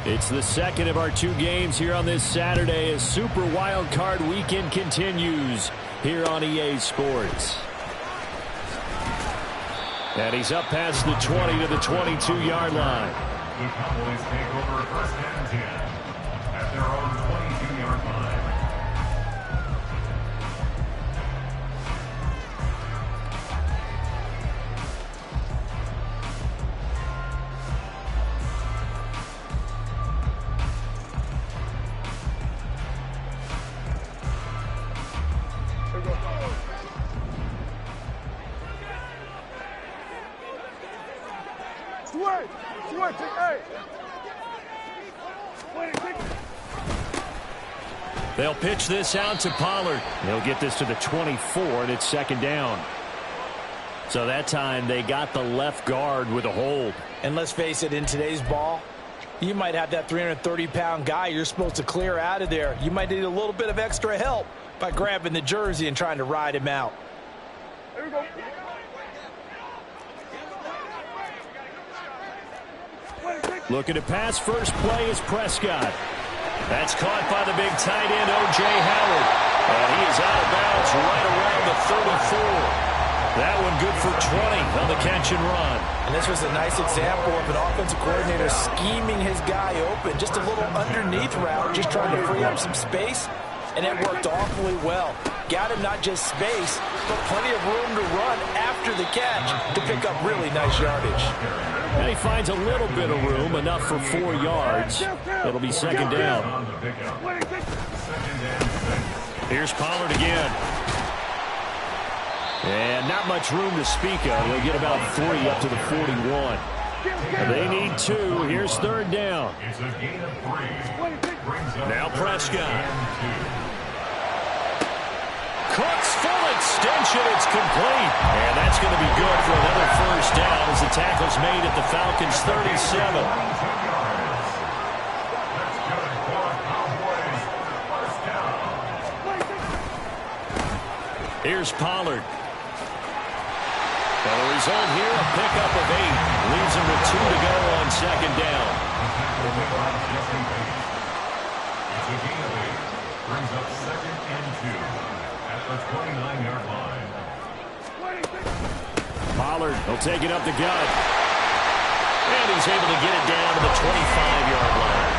It's the second of our 2 games here on this Saturday as Super WildCard Weekend continues here on EA Sports. And he's up past the 20 to the 22-yard line. The Cowboys take over first and 10 at their own 22-yard line. They'll pitch this out to Pollard. He'll get this to the 24, and it's second down. So that time they got the left guard with a hold. And let's face it, in today's ball, you might have that 330-pound guy you're supposed to clear out of there. You might need a little bit of extra help by grabbing the jersey and trying to ride him out. There we go. Looking to pass, first play is Prescott. That's caught by the big tight end, O.J. Howard. And he is out of bounds right around the 34. That one good for 20 on the catch and run. And this was a nice example of an offensive coordinator scheming his guy open. Just a little underneath route, just trying to free up some space. And it worked awfully well. Got him not just space, but plenty of room to run after the catch to pick up really nice yardage. And he finds a little bit of room, enough for 4 yards. It'll be second down. Here's Pollard again. And not much room to speak of. They'll get about 3 up to the 41. They need 2. Here's third down. Now Prescott. Cooks full extension. It's complete. And that's going to be good for another first down as the tackle's made at the Falcons' 37. Here's Pollard. And the result here, a pickup of 8. Leaves him with 2 to go on second down. Brings up second and 2 at the 29-yard line. Pollard will take it up the gut. And he's able to get it down to the 25-yard line.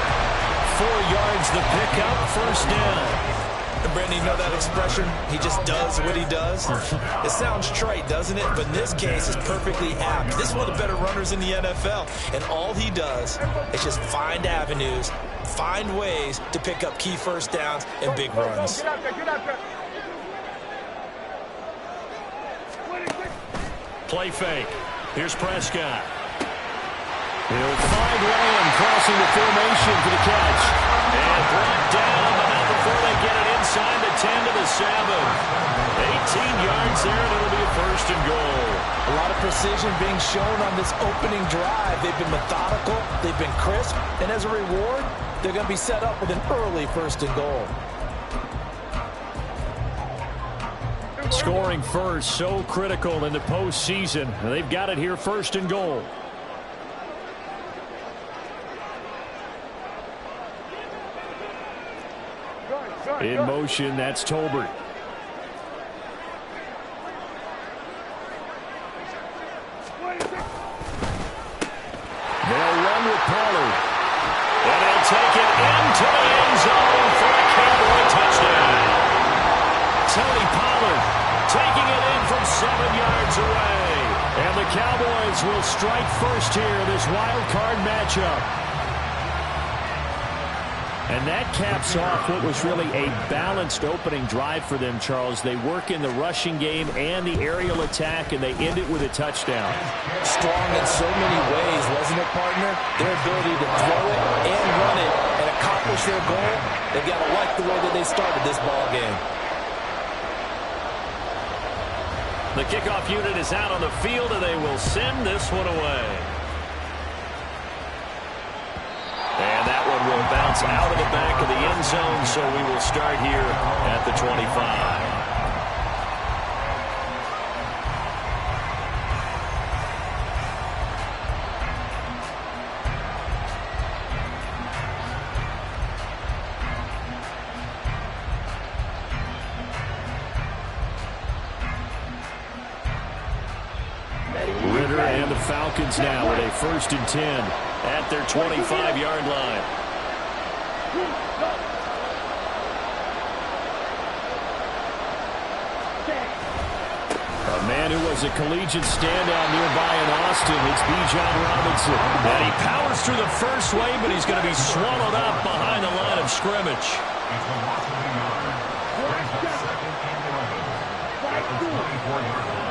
4 yards the pickup, first down. Brandon, you know that expression? He just does what he does. It sounds trite, doesn't it? But in this case, it's perfectly apt. This is one of the better runners in the NFL. And all he does is just find avenues, find ways to pick up key first downs and big runs. Play fake. Here's Prescott. He'll find Lamb crossing the formation for the catch. And brought down, but not before they get it inside the 10 to the 7. 18 yards there, and it'll be a first and goal. A lot of precision being shown on this opening drive. They've been methodical, they've been crisp, and as a reward, they're going to be set up with an early first and goal. Scoring first, so critical in the postseason. They've got it here, first and goal. In motion, that's Tolbert. They'll run with Pollard. And they'll take it into the end zone for a Cowboy touchdown. Tony Pollard taking it in from 7 yards away. And the Cowboys will strike first here in this wild card matchup. And that caps off what was really a balanced opening drive for them, Charles. They work in the rushing game and the aerial attack, and they end it with a touchdown. Strong in so many ways, wasn't it, partner? Their ability to throw it and run it and accomplish their goal, they've got to like the way that they started this ball game. The kickoff unit is out on the field, and they will send this one away. And that one will bounce out of the back of the end zone, so we will start here at the 25. Falcons now with a 1st and 10 at their 25-yard line. A man who was a collegiate standout nearby in Austin, it's Bijan Robinson. And he powers through the first wave, but he's going to be swallowed up behind the line of scrimmage. It's a loss of 8 yards. Brings up 2nd and 11 at the 24-yard line.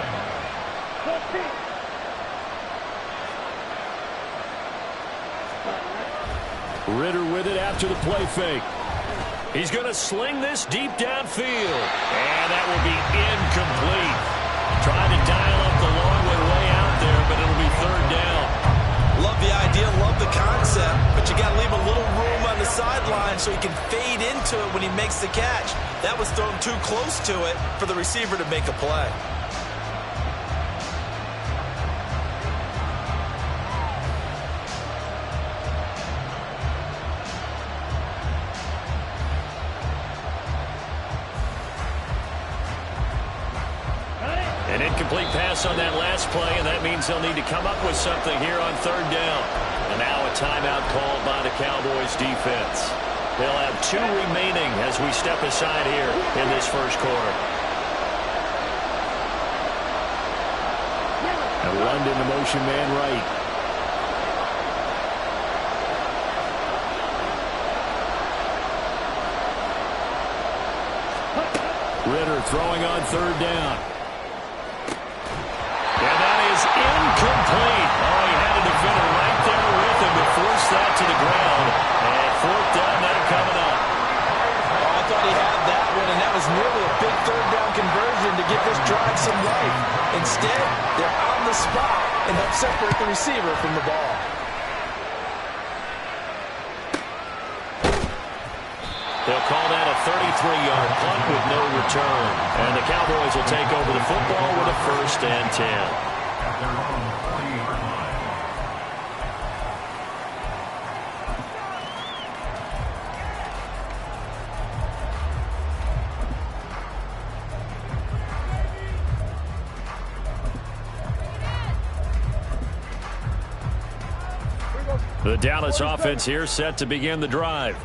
Ritter with it after the play fake. He's going to sling this deep downfield. And that will be incomplete. Trying to dial up the long way out there, but it'll be 3rd down. Love the idea, love the concept, but you got to leave a little room on the sideline so he can fade into it when he makes the catch. That was thrown too close to it for the receiver to make a play. An incomplete pass on that last play, and that means they'll need to come up with something here on 3rd down. And now a timeout called by the Cowboys defense. They'll have 2 remaining as we step aside here in this first quarter. And London, the motion man right. Ritter throwing on 3rd down. And that is incomplete. Oh, he had a defender right there with him to force that to the ground. And 4th down now coming up. Oh, I thought he had that one, and that was nearly a big 3rd down conversion to give this drive some life. Instead, they're on the spot and help separate the receiver from the ball. They'll call that a 33-yard punt with no return. And the Cowboys will take over the football with a 1st and 10. At their own 40-yard line. The Dallas offense here set to begin the drive.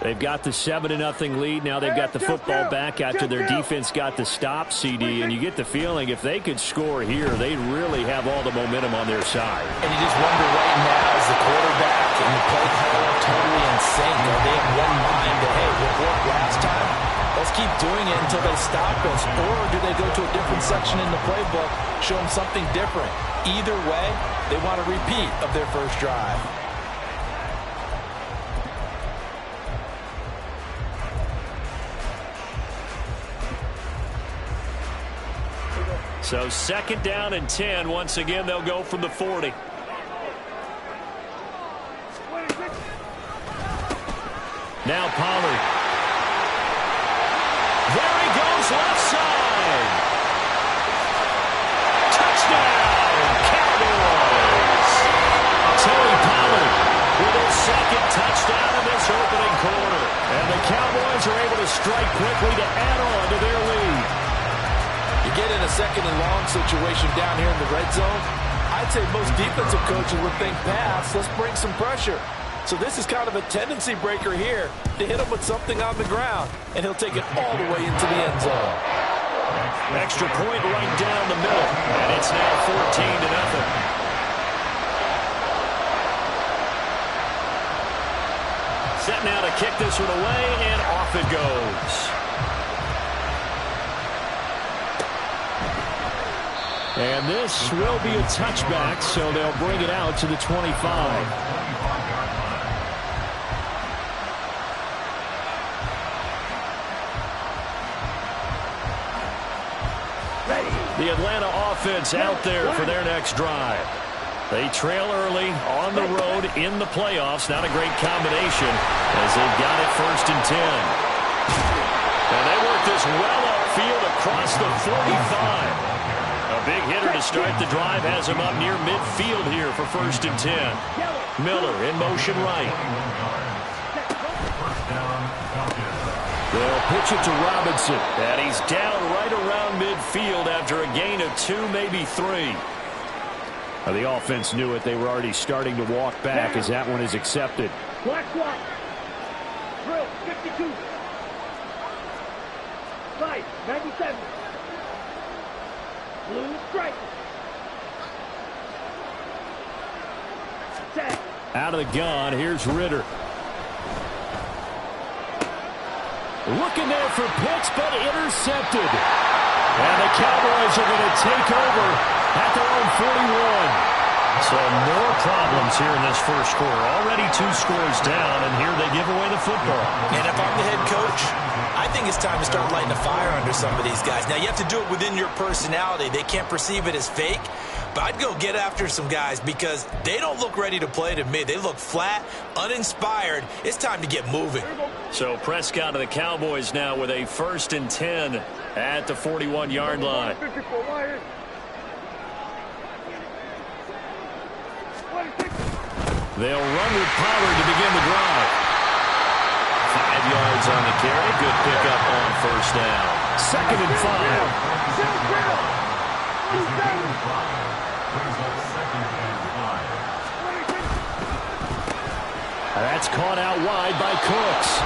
They've got the 7-0 lead. Now they've got the football back after their defense got the stop, CD. And you get the feeling if they could score here, they'd really have all the momentum on their side. And you just wonder right now, is the quarterback and the play caller totally in sync? Are they in one mind that, hey, what worked last time? Let's keep doing it until they stop us. Or do they go to a different section in the playbook, show them something different? Either way, they want a repeat of their first drive. So 2nd down and 10. Once again, they'll go from the 40. Now Pollard. There he goes, left side. Touchdown, Cowboys. Tony Pollard with his 2nd touchdown in this opening quarter. And the Cowboys are able to strike quickly to add on to their lead. You get in a 2nd and long situation down here in the red zone, I'd say most defensive coaches would think pass, let's bring some pressure. So this is kind of a tendency breaker here to hit him with something on the ground, and he'll take it all the way into the end zone. Extra point right down the middle, and it's now 14-0. Set now to kick this one away, and off it goes. And this will be a touchback, so they'll bring it out to the 25. The Atlanta offense out there for their next drive. They trail early on the road in the playoffs. Not a great combination as they've got it 1st and 10. And they work this well upfield across the 45. A big hitter to start the drive has him up near midfield here for 1st and 10. Miller in motion right. They'll pitch it to Robinson. And he's down right around midfield after a gain of 2, maybe 3. The offense knew it. They were already starting to walk back as that one is accepted. Black one. Drill, 52. Fight, 97. Blue strike. Tag. Out of the gun, here's Ritter. Looking there for Pitts, but intercepted. And the Cowboys are going to take over at their own 41. So more problems here in this first quarter. Already 2 scores down, and here they give away the football. And if I'm the head coach, I think it's time to start lighting a fire under some of these guys. Now, you have to do it within your personality. They can't perceive it as fake. But I'd go get after some guys because they don't look ready to play to me. They look flat, uninspired. It's time to get moving. So Prescott of the Cowboys now with a 1st and 10 at the 41-yard line. They'll run with Pollard to begin the drive. 5 yards on the carry. Good pickup on 1st down. 2nd and 5. That's caught out wide by Cooks.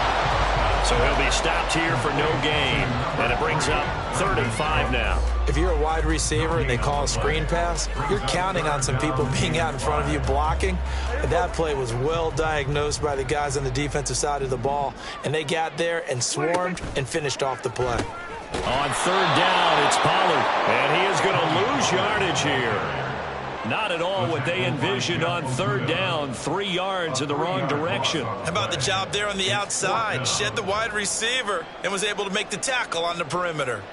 So he'll be stopped here for no gain. And it brings up 3rd and 5 now. If you're a wide receiver and they call a screen pass, you're counting on some people being out in front of you blocking. And that play was well diagnosed by the guys on the defensive side of the ball. And they got there and swarmed and finished off the play. On 3rd down, it's Pollard. And he is going to lose yardage here. Not at all what they envisioned on 3rd down. 3 yards in the wrong direction. How about the job there on the outside? Shed the wide receiver and was able to make the tackle on the perimeter.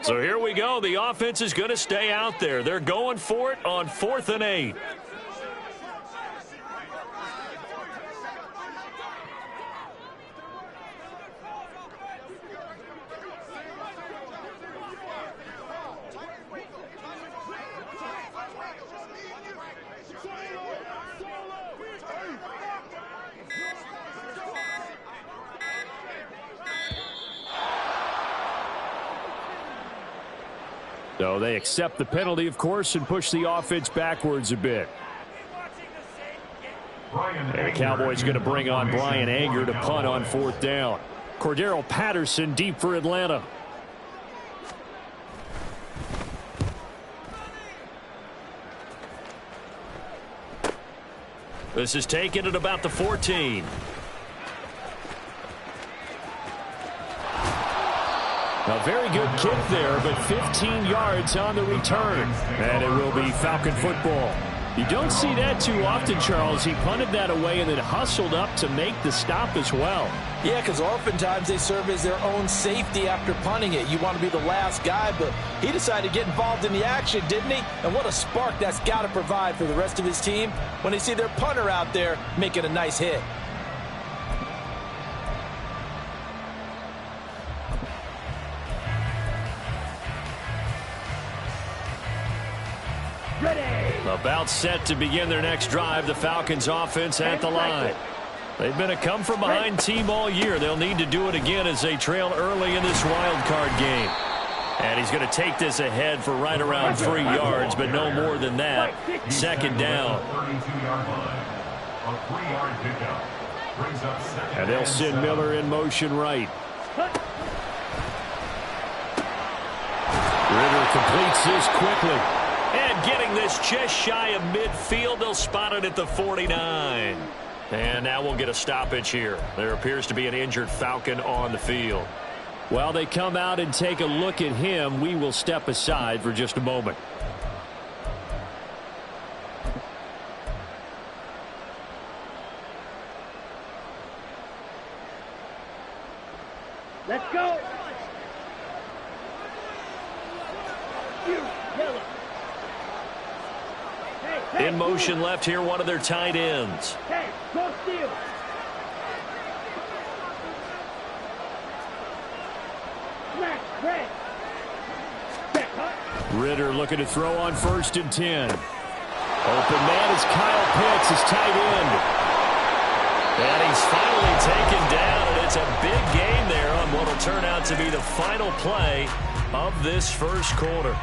So here we go. The offense is going to stay out there. They're going for it on 4th and 8. So they accept the penalty, of course, and push the offense backwards a bit. And the Cowboys going to bring on Brian Anger to punt on 4th down. Cordero Patterson deep for Atlanta. This is taken at about the 14. A very good kick there, but 15 yards on the return. And it will be Falcon football. You don't see that too often, Charles. He punted that away and then hustled up to make the stop as well. Yeah, because oftentimes they serve as their own safety after punting it. You want to be the last guy, but he decided to get involved in the action, didn't he? And what a spark that's got to provide for the rest of his team when they see their punter out there making a nice hit. About set to begin their next drive, the Falcons offense at the line. They've been a come-from-behind team all year. They'll need to do it again as they trail early in this wild card game. And he's going to take this ahead for right around 3 yards, but no more than that. 2nd down. 32-yard line. A 3-yard pickup. brings up second And they'll send Miller in motion right. Ritter completes this quickly. And getting this just shy of midfield, they'll spot it at the 49. And now we'll get a stoppage here. There appears to be an injured Falcon on the field. While they come out and take a look at him, we will step aside for just a moment. Let's go. In motion left here, one of their tight ends. Hey, go steal. Smash, red. Ritter looking to throw on 1st and 10. Open man is Kyle Pitts, his tight end. And he's finally taken down, and it's a big gain there on what will turn out to be the final play of this first quarter.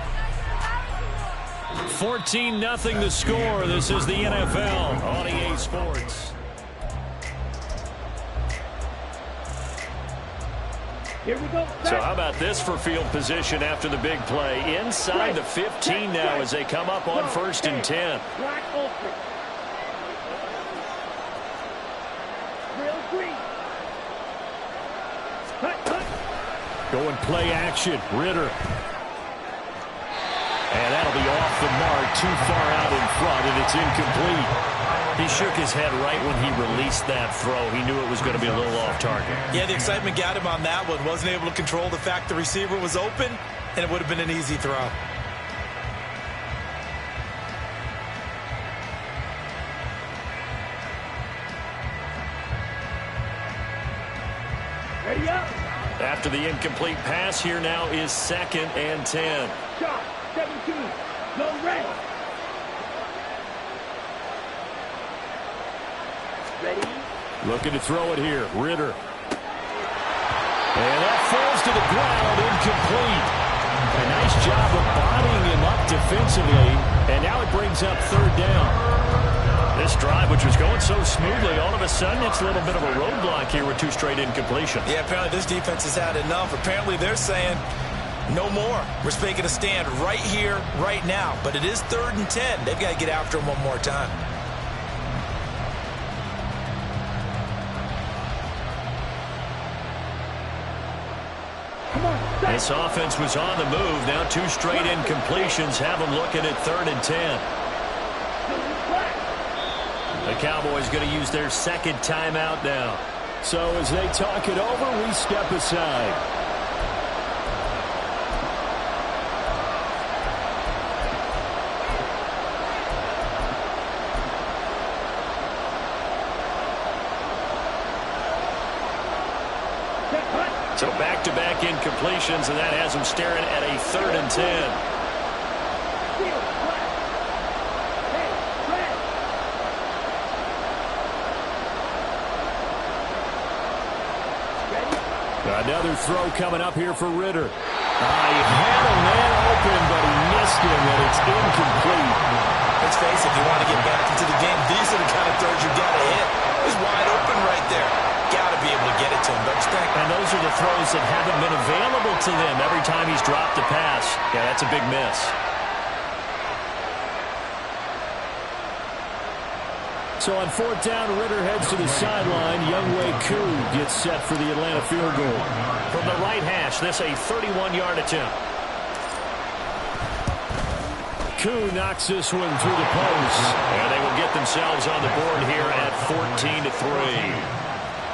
14-0 the score. This is the NFL on EA Sports. Here we go. So how about this for field position after the big play? Inside the 15 now as they come up on 1st and 10. Black ultra. Real green. Going play action. Ritter. And that'll be off the mark, too far out in front, and it's incomplete. He shook his head right when he released that throw. He knew it was going to be a little off target. Yeah, the excitement got him on that one. Wasn't able to control the fact the receiver was open, and it would have been an easy throw. Ready up. After the incomplete pass, here now is 2nd and 10. Shot. 17. Go red. Ready. Looking to throw it here. Ritter. And that falls to the ground, incomplete. A nice job of bodying him up defensively. And now it brings up 3rd down. This drive, which was going so smoothly, all of a sudden it's a little bit of a roadblock here with 2 straight incompletions. Yeah, apparently this defense has had enough. Apparently they're saying no more. We're making a stand right here, right now. But it is 3rd and 10. They've got to get after him one more time. This offense was on the move. Now 2 straight incompletions have them looking at 3rd and 10. The Cowboys going to use their 2nd timeout now. So as they talk it over, we step aside. So back-to-back incompletions, and that has them staring at a 3rd and 10. Another throw coming up here for Ritter. He had a man open, but he missed him, and it's incomplete. Let's face it, if you want to get back into the game, these are the kind of throws you got to hit. He's wide open right there. Got to be able to get it to him, don't you think? And those are the throws that haven't been available to them every time he's dropped a pass. Yeah, that's a big miss. So on 4th down, Ritter heads to the sideline. Younghoe Koo gets set for the Atlanta field goal. From the right hash, this a 31-yard attempt. Koo knocks this one through the post. And they will get themselves on the board here at 14-3.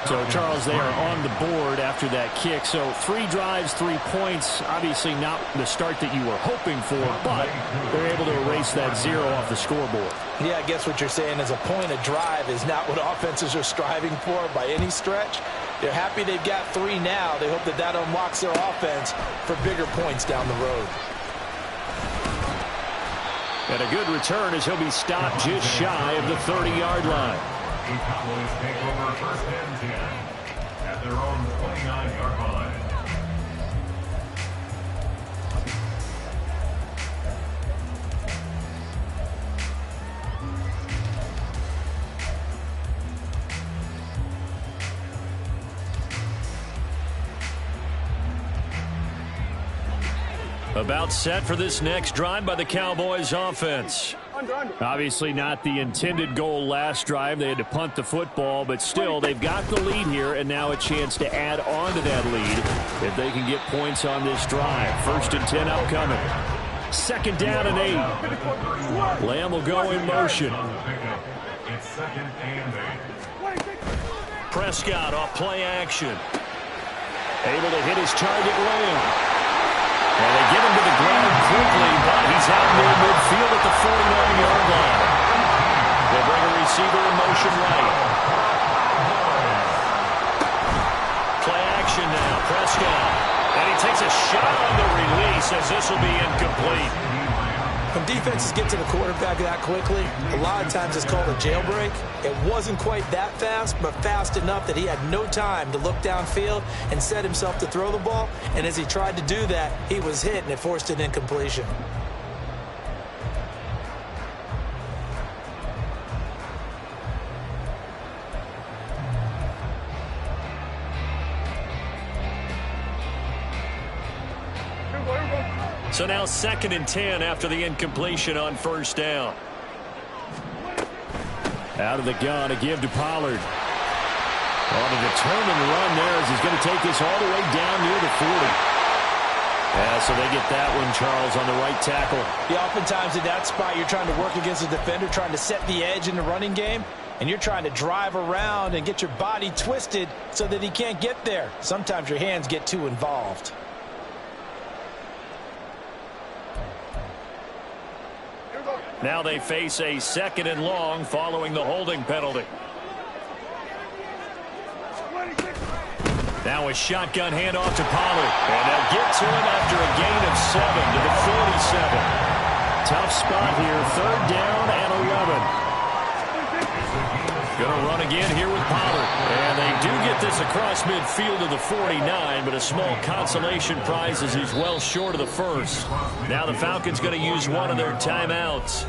So, Charles, they are on the board after that kick. So 3 drives, 3 points. Obviously not the start that you were hoping for, but they're able to erase that 0 off the scoreboard. Yeah, I guess what you're saying is a point a drive is not what offenses are striving for by any stretch. They're happy they've got 3 now. They hope that that unlocks their offense for bigger points down the road. And a good return as he'll be stopped just shy of the 30-yard line. The Cowboys take over 1st and 10 at their own 29-yard line. About set for this next drive by the Cowboys offense. Obviously not the intended goal last drive. They had to punt the football, but still they've got the lead here, and now a chance to add on to that lead if they can get points on this drive. 1st and 10 upcoming. 2nd down and 8. Lamb will go in motion. It's 2nd and 8. Prescott off play action. Able to hit his target Lamb. And they get him to the ground quickly, but he's out near midfield at the 49-yard line. They bring a receiver in motion right. Play action now, Prescott. And he takes a shot on the release as this will be incomplete. When defenses get to the quarterback that quickly, a lot of times it's called a jailbreak. It wasn't quite that fast, but fast enough that he had no time to look downfield and set himself to throw the ball. And as he tried to do that, he was hit, and it forced an incompletion. So now 2nd and 10 after the incompletion on 1st down. Out of the gun, a give to Pollard. On a determined run there as he's going to take this all the way down near the 40. Yeah, so they get that one, Charles, on the right tackle. Yeah, oftentimes in that spot, you're trying to work against a defender, trying to set the edge in the running game, and you're trying to drive around and get your body twisted so that he can't get there. Sometimes your hands get too involved. Now they face a 2nd and long following the holding penalty. Now a shotgun handoff to Pollard. And they'll get to him after a gain of 7 to the 47. Tough spot here. 3rd down and 11. Going to run again here with Pollard. And they do get this across midfield to the 49, but a small consolation prize as he's well short of the 1st. Now the Falcons going to use one of their timeouts.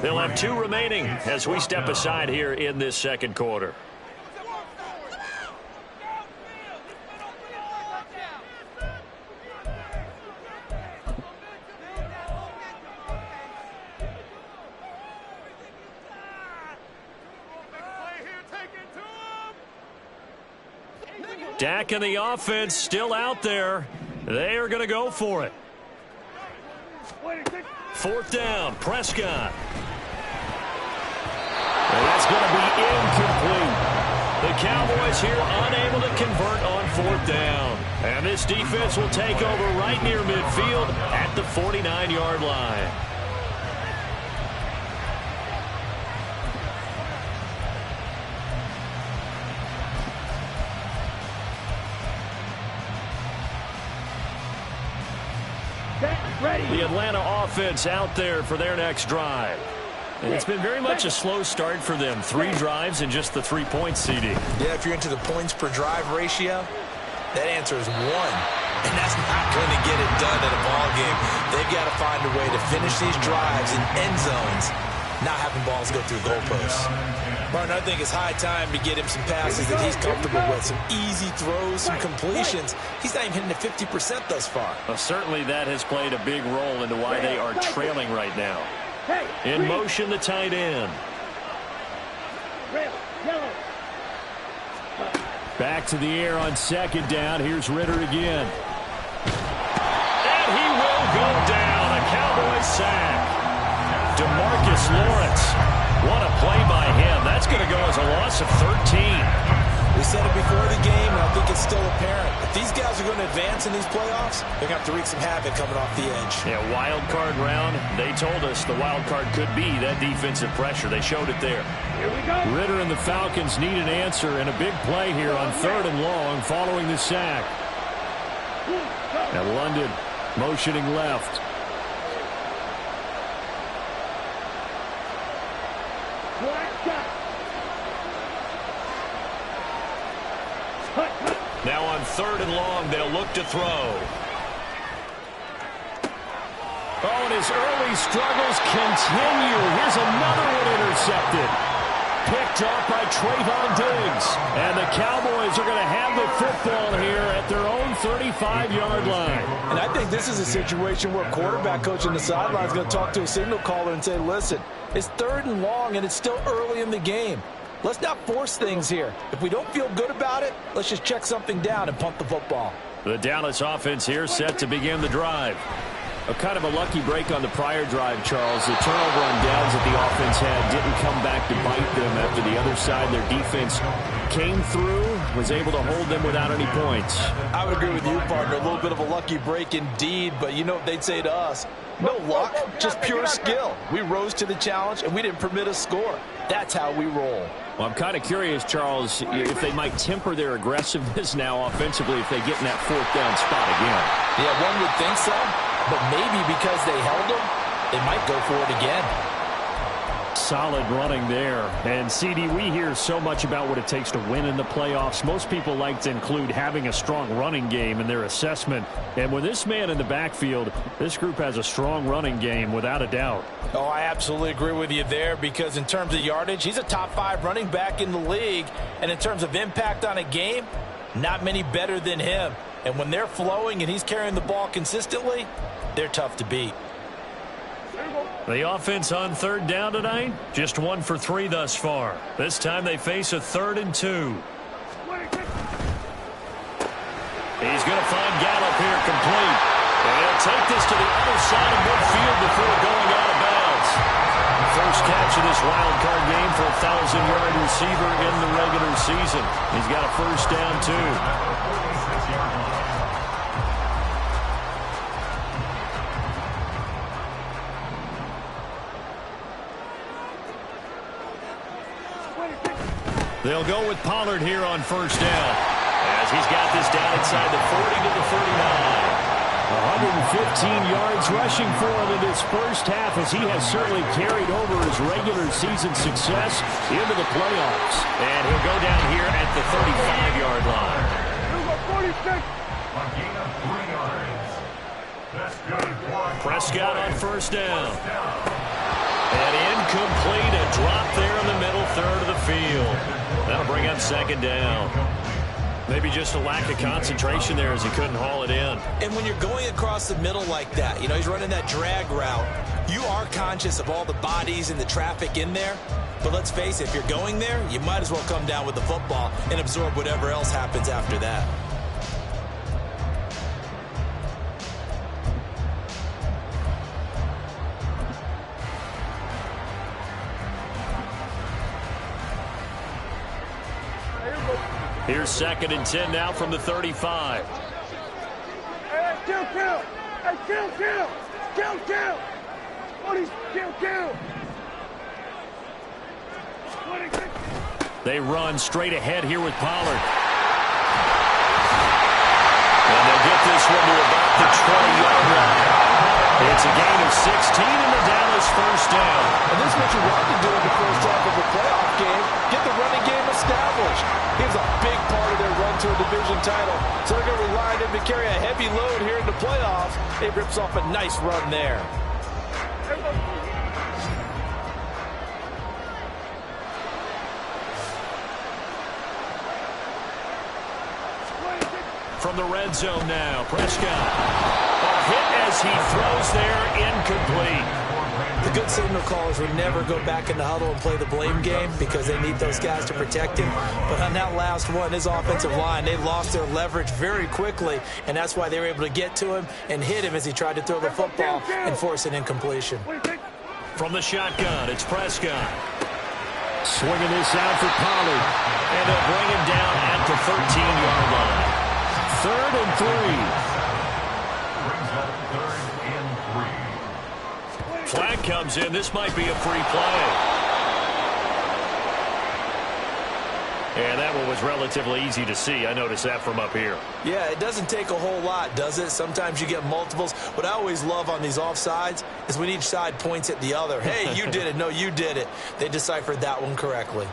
They'll have 2 remaining as we step aside here in this 2nd quarter. Dak and the offense still out there. They are going to go for it. 4th down, Prescott. And that's going to be incomplete. The Cowboys here unable to convert on 4th down. And this defense will take over right near midfield at the 49-yard line. The Atlanta offense out there for their next drive. And it's been very much a slow start for them. 3 drives and just the 3 points, CD. Yeah, if you're into the points per drive ratio, that answer is 1. And that's not going to get it done in a ball game. They've got to find a way to finish these drives in end zones, not having balls go through goalposts. Martin, I think it's high time to get him some passes that he's comfortable with, some easy throws, some completions. He's not even hitting the 50% thus far. Well, certainly that has played a big role into why they are trailing right now. In motion, the tight end. Back to the air on 2nd down. Here's Ritter again. And he will go down. A Cowboys sack. DeMarcus Lawrence. What a play by him. That's going to go as a loss of 13. We said it before the game, and I think it's still apparent. If these guys are going to advance in these playoffs, they're going to have to wreak some havoc coming off the edge. Yeah, wild card round. They told us the wild card could be that defensive pressure. They showed it there. Here we go. Ritter and the Falcons need an answer, and a big play here on 3rd and long following the sack. And London motioning left. Now on 3rd and long, they'll look to throw. Oh, and his early struggles continue. Here's another one intercepted. Picked picked off by Trayvon Diggs. And the Cowboys are going to have the football here at their own 35-yard line. And I think this is a situation where quarterback coach on the sideline is going to talk to a signal caller and say, listen, it's 3rd and long, and it's still early in the game. Let's not force things here. If we don't feel good about it, let's just check something down and punt the football. The Dallas offense here set to begin the drive. A kind of a lucky break on the prior drive, Charles. The turnover on downs that the offense had didn't come back to bite them after the other side. Their defense came through, was able to hold them without any points. I would agree with you, partner. A little bit of a lucky break indeed, but you know what they'd say to us? No luck, just pure skill. We rose to the challenge, and we didn't permit a score. That's how we roll. Well, I'm kind of curious, Charles, if they might temper their aggressiveness now offensively if they get in that 4th down spot again. Yeah, one would think so, but maybe because they held them, they might go for it again. Solid running there. And, CD, we hear so much about what it takes to win in the playoffs. Most people like to include having a strong running game in their assessment. And with this man in the backfield, this group has a strong running game without a doubt. Oh, I absolutely agree with you there because in terms of yardage, he's a top 5 running back in the league. And in terms of impact on a game, not many better than him. And when they're flowing and he's carrying the ball consistently, they're tough to beat. The offense on 3rd down tonight, just 1 for 3 thus far. This time they face a 3rd and 2. He's going to find Gallup here complete. And he'll take this to the other side of midfield before going out of bounds. First catch of this wild card game for a 1,000-yard receiver in the regular season. He's got a first down, too. They'll go with Pollard here on first down as he's got this down inside the 40 to the 39. 115 yards rushing for him in this first half as he has certainly carried over his regular season success into the playoffs. And he'll go down here at the 35-yard line. Prescott on first down. And incomplete, a drop there in the middle 3rd of the field. That'll bring up 2nd down. Maybe just a lack of concentration there as he couldn't haul it in. And when you're going across the middle like that, you know, he's running that drag route, you are conscious of all the bodies and the traffic in there. But let's face it, if you're going there, you might as well come down with the football and absorb whatever else happens after that. Here's 2nd and 10 now from the 35. Hey, kill! Hey, kill! Kill! They run straight ahead here with Pollard. And they'll get this one to about the 20-yard line. It's a gain of 16 in the Dallas first down. And this is what you want to do in the first half of a playoff game. Get the running game established. He was a big part of their run to a division title. So they're going to rely on him to carry a heavy load here in the playoffs. It rips off a nice run there. From the red zone now, Prescott. A hit as he throws there, incomplete. The good signal callers would never go back in the huddle and play the blame game because they need those guys to protect him. But on that last one, his offensive line, they lost their leverage very quickly, and that's why they were able to get to him and hit him as he tried to throw the football and force an incompletion. From the shotgun, it's Prescott. Swinging this out for Pollard, and they'll bring him down at the 13-yard line. 3rd and 3. Flag comes in. This might be a free play. And that one was relatively easy to see. I noticed that from up here. Yeah, it doesn't take a whole lot, does it? Sometimes you get multiples. What I always love on these offsides is when each side points at the other. Hey, you did it. No, you did it. They deciphered that one correctly.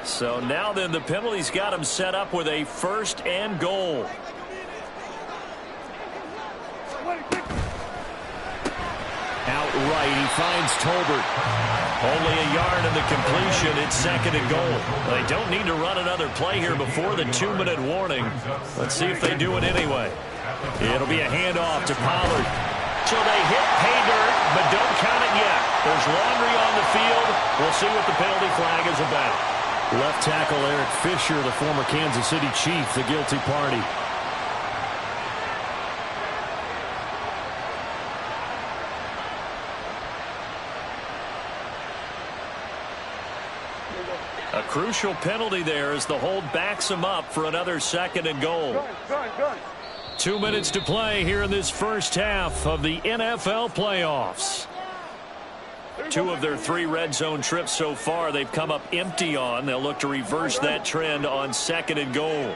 So now then, the penalty's got him set up with a 1st and goal. right. He finds Tolbert. Only a yard in the completion. It's 2nd and goal. They don't need to run another play here before the 2-minute warning. Let's see if they do it anyway. It'll be a handoff to Pollard. So they hit pay dirt, but don't count it yet. There's laundry on the field. We'll see what the penalty flag is about. Left tackle Eric Fisher, the former Kansas City Chief, the guilty party. A crucial penalty there as the hold backs him up for another 2nd and goal. 2 minutes to play here in this first half of the NFL playoffs. 2 of their 3 red zone trips so far they've come up empty on. They'll look to reverse that trend on 2nd and goal.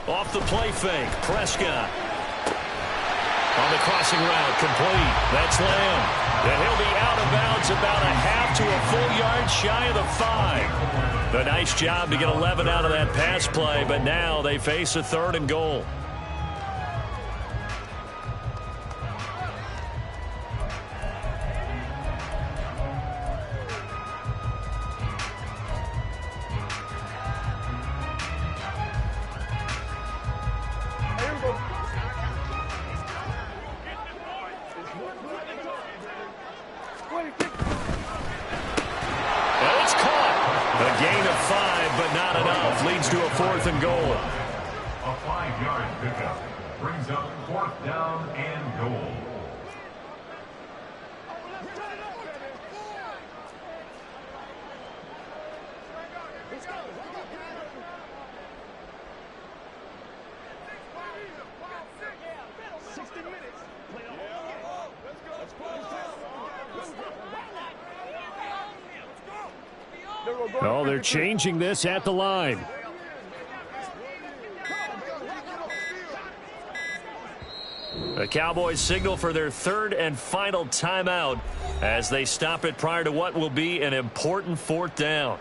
Off the play fake, Prescott. On the crossing route, complete. That's Lamb. And he'll be out of bounds about a half to a full yard shy of the 5. A nice job to get 11 out of that pass play, but now they face a 3rd and goal. Leads to a 4th and goal. A 5-yard pickup brings up 4th down and goal. Oh, they're changing this at the line. The Cowboys signal for their 3rd and final timeout as they stop it prior to what will be an important 4th down.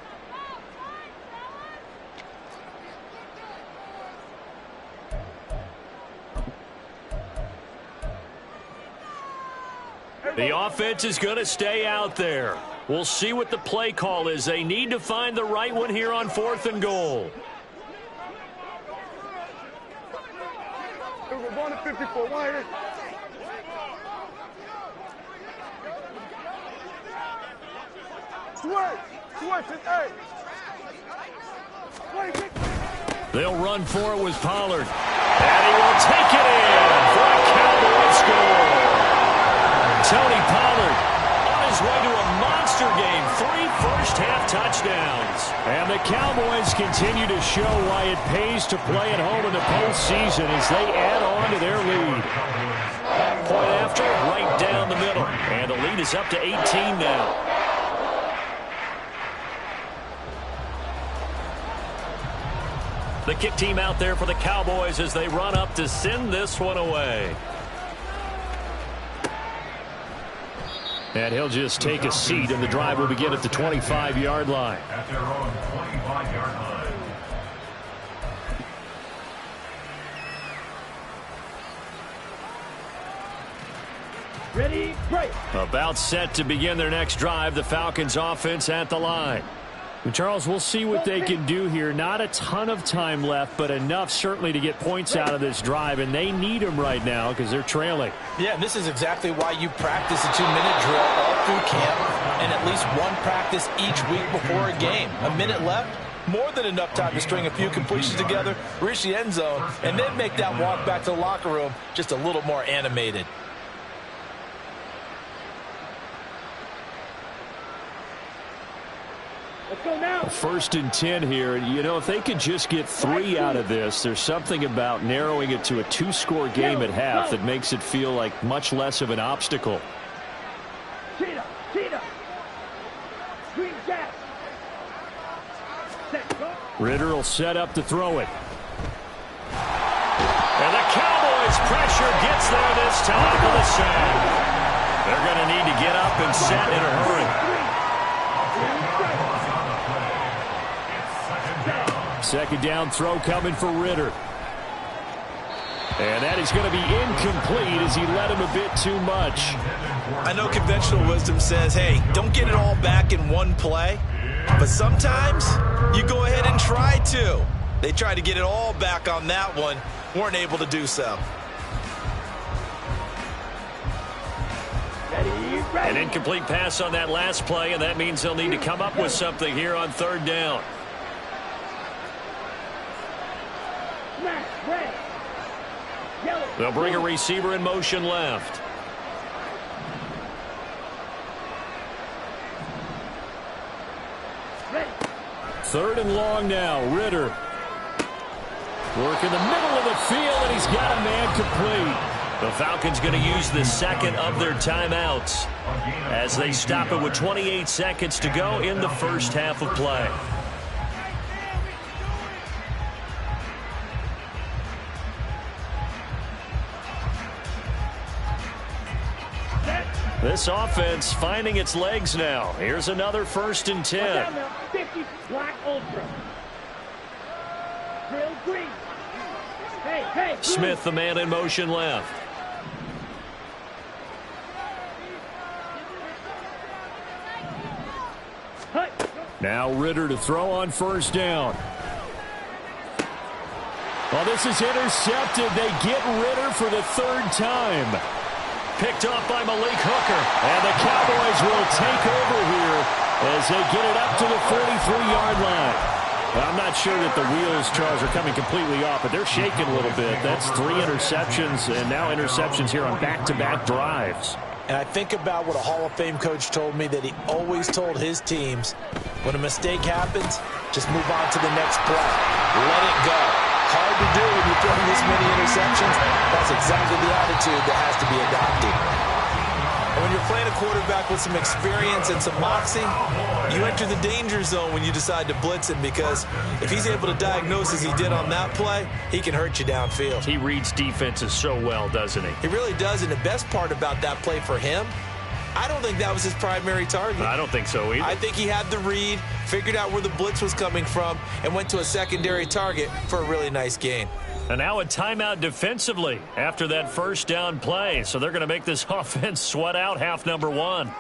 The offense is going to stay out there. We'll see what the play call is. They need to find the right one here on 4th and goal. We're going to 54. Wire. They'll run for it with Pollard. And he will take it in for a Cowboys score. Tony Pollard on his way to a monster game. 3 first-half touchdowns. And the Cowboys continue to show why it pays to play at home in the postseason as they add on to their lead. Point after, right down the middle. And the lead is up to 18 now. The kick team out there for the Cowboys as they run up to send this one away. And he'll just take a seat, and the drive will begin at the 25-yard line. At their own 25-yard line. Ready, break. About set to begin their next drive, the Falcons offense at the line. And Charles, we'll see what they can do here. Not a ton of time left, but enough certainly to get points out of this drive, and they need them right now because they're trailing. Yeah, and this is exactly why you practice a 2-minute drill all through camp and at least one practice each week before a game. A minute left, more than enough time to string a few completions together, reach the end zone, and then make that walk back to the locker room just a little more animated. Let's go now. 1st and 10 here. You know, if they could just get 3 out of this, there's something about narrowing it to a 2-score game at half that makes it feel like much less of an obstacle. Cheetah, cheetah. Green gas. Ritter will set up to throw it. And the Cowboys pressure gets there this time for the sack. They're going to need to get up and set in a hurry. 2nd down. 2nd down throw coming for Ritter. And that is going to be incomplete as he led him a bit too much. I know conventional wisdom says, hey, don't get it all back in one play. But sometimes you go ahead and try to. They tried to get it all back on that one. Weren't able to do so. An incomplete pass on that last play, and that means they'll need to come up with something here on third down. They'll bring a receiver in motion left. Third and long now. Ritter. Work in the middle of the field, and he's got a man complete. The Falcons going to use the second of their timeouts as they stop it with 28 seconds to go in the first half of play. This offense finding its legs now. Here's another 1st and 10. 50 black ultra. Drill green. Hey, Smith, the man in motion left. Now Ritter to throw on 1st down. Well, this is intercepted. They get Ritter for the 3rd time. Picked off by Malik Hooker. And the Cowboys will take over here as they get it up to the 43-yard line. Well, I'm not sure that the wheels, Charles, are coming completely off, but they're shaking a little bit. That's 3 interceptions, and now interceptions here on back-to-back drives. And I think about what a Hall of Fame coach told me, that he always told his teams, when a mistake happens, just move on to the next play. Let it go. Hard to do when you're throwing this many interceptions. That's exactly the attitude that has to be adopted. And when you're playing a quarterback with some experience and some moxie, you enter the danger zone when you decide to blitz him, because if he's able to diagnose as he did on that play, he can hurt you downfield. He reads defenses so well, doesn't he? He really does, and the best part about that play for him, I don't think that was his primary target. I don't think so either. I think he had the read, figured out where the blitz was coming from, and went to a secondary target for a really nice gain. And now a timeout defensively after that 1st down play. So they're going to make this offense sweat out half number 1.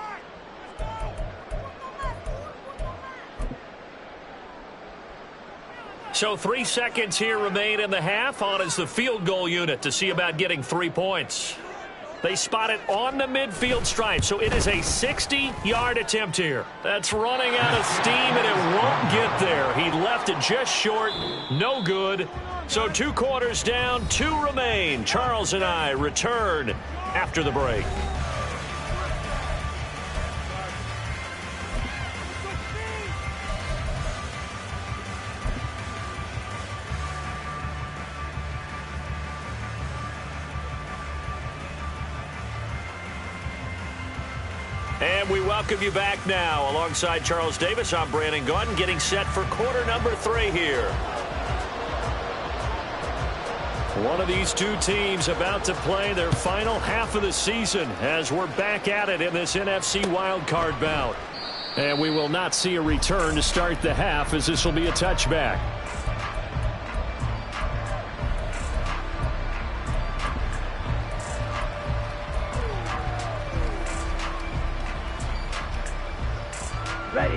So 3 seconds here remain in the half. On is the field goal unit to see about getting 3 points. They spot it on the midfield stripe, so it is a 60-yard attempt here. That's running out of steam, and it won't get there. He left it just short. No good. So 2 quarters down, 2 remain. Charles and I return after the break. And we welcome you back now. Alongside Charles Davis, I'm Brandon Gaudin, getting set for quarter number 3 here. One of these 2 teams about to play their final half of the season as we're back at it in this NFC wildcard bout. And we will not see a return to start the half, as this will be a touchback.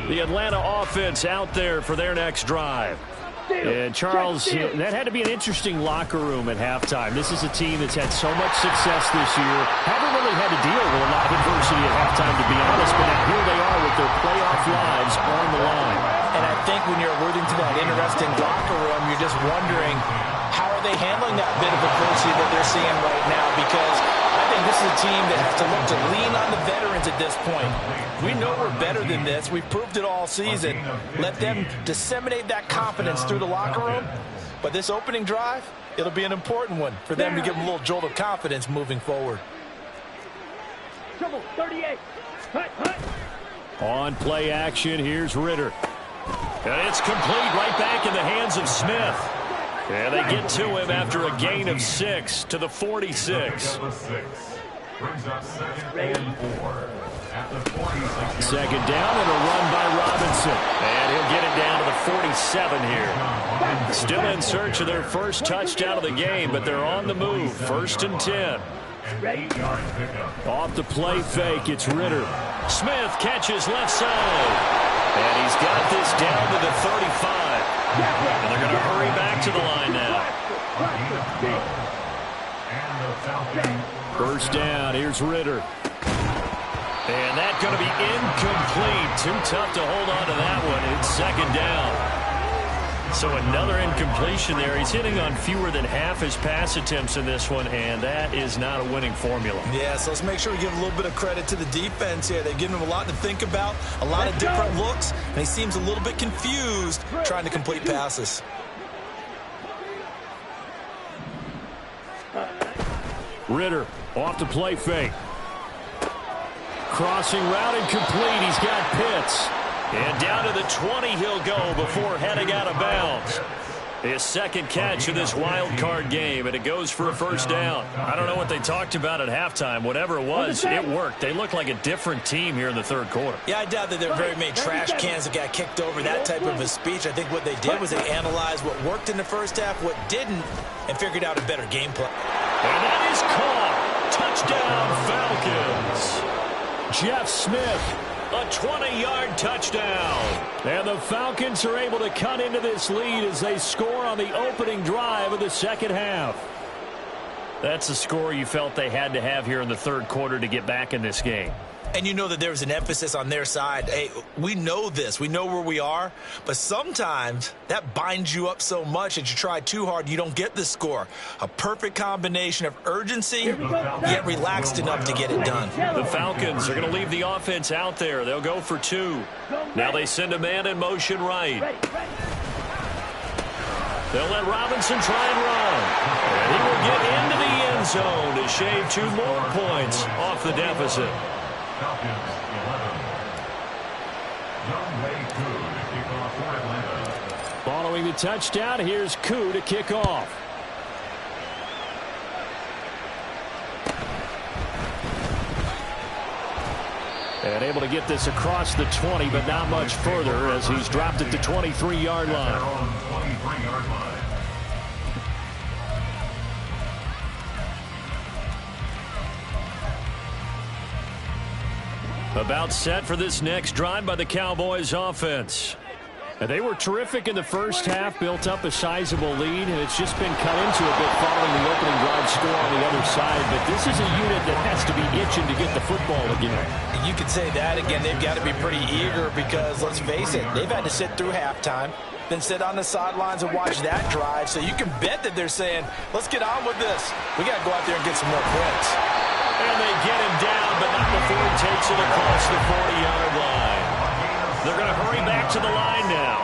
The Atlanta offense out there for their next drive. And Charles, that had to be an interesting locker room at halftime. This is a team that's had so much success this year. Haven't really had to deal with a lot of adversity at halftime, to be honest, but now here they are with their playoff lives on the line. And I think when you're alluding to that interesting locker room, you're just wondering, how are they handling that bit of adversity that they're seeing right now? Because I think this is a team that has to look to lean on the veterans at this point. We know we're better than this. We've proved it all season. Let them disseminate that confidence through the locker room. But this opening drive, it'll be an important one for them to give them a little jolt of confidence moving forward. Trouble, 38. Hut. On play action, here's Ritter. And it's complete, right back in the hands of Smith. And they get to him after a gain of 6 to the 46. Brings up 2nd and 4. Second down and a run by Robinson. And he'll get it down to the 47 here. Still in search of their first touchdown of the game, but they're on the move. 1st and 10. Off the play fake, it's Ritter. Smith catches left side. And he's got this down to the 35. And they're going to hurry back to the line now. First down, here's Ritter. And that's going to be incomplete. Too tough to hold on to that one. It's second down. So another incompletion there. He's hitting on fewer than half his pass attempts in this one, and that is not a winning formula. Yeah, so let's make sure we give a little bit of credit to the defense here. They've given him a lot to think about, a lot of different looks, and he seems a little bit confused trying to complete passes. Ritter off the play fake. Crossing route incomplete. He's got Pitts. And down to the 20 he'll go before heading out of bounds. His second catch of this wild card game, and it goes for a first down. I don't know what they talked about at halftime. Whatever it was, it worked. They look like a different team here in the third quarter. Yeah, I doubt that there were very many trash cans that got kicked over, that type of a speech. I think what they did was they analyzed what worked in the first half, what didn't, and figured out a better game plan. And that is caught. Touchdown, Falcons. Jeff Smith. A 20-yard touchdown. And the Falcons are able to cut into this lead as they score on the opening drive of the second half. That's a score you felt they had to have here in the third quarter to get back in this game. And you know that there's an emphasis on their side. Hey, we know this. We know where we are. But sometimes that binds you up so much that you try too hard, you don't get the score. A perfect combination of urgency, yet relaxed enough to get it done. The Falcons are going to leave the offense out there. They'll go for 2. Now they send a man in motion right. They'll let Robinson try and run. And he will get into the end zone to shave 2 more points off the deficit. Falcons 11. Following the touchdown, here's Koo to kick off. And able to get this across the 20, but not much further as he's dropped it to 23-yard line. About set for this next drive by the Cowboys offense. And they were terrific in the first half, built up a sizable lead, and it's just been cut into a bit following the opening drive score on the other side. But this is a unit that has to be itching to get the football again. You could say that again. They've got to be pretty eager because, let's face it, they've had to sit through halftime, then sit on the sidelines and watch that drive. So you can bet that they're saying, let's get on with this. We got to go out there and get some more points. And they get him down, but not before he takes it across the 40-yard line. They're going to hurry back to the line now.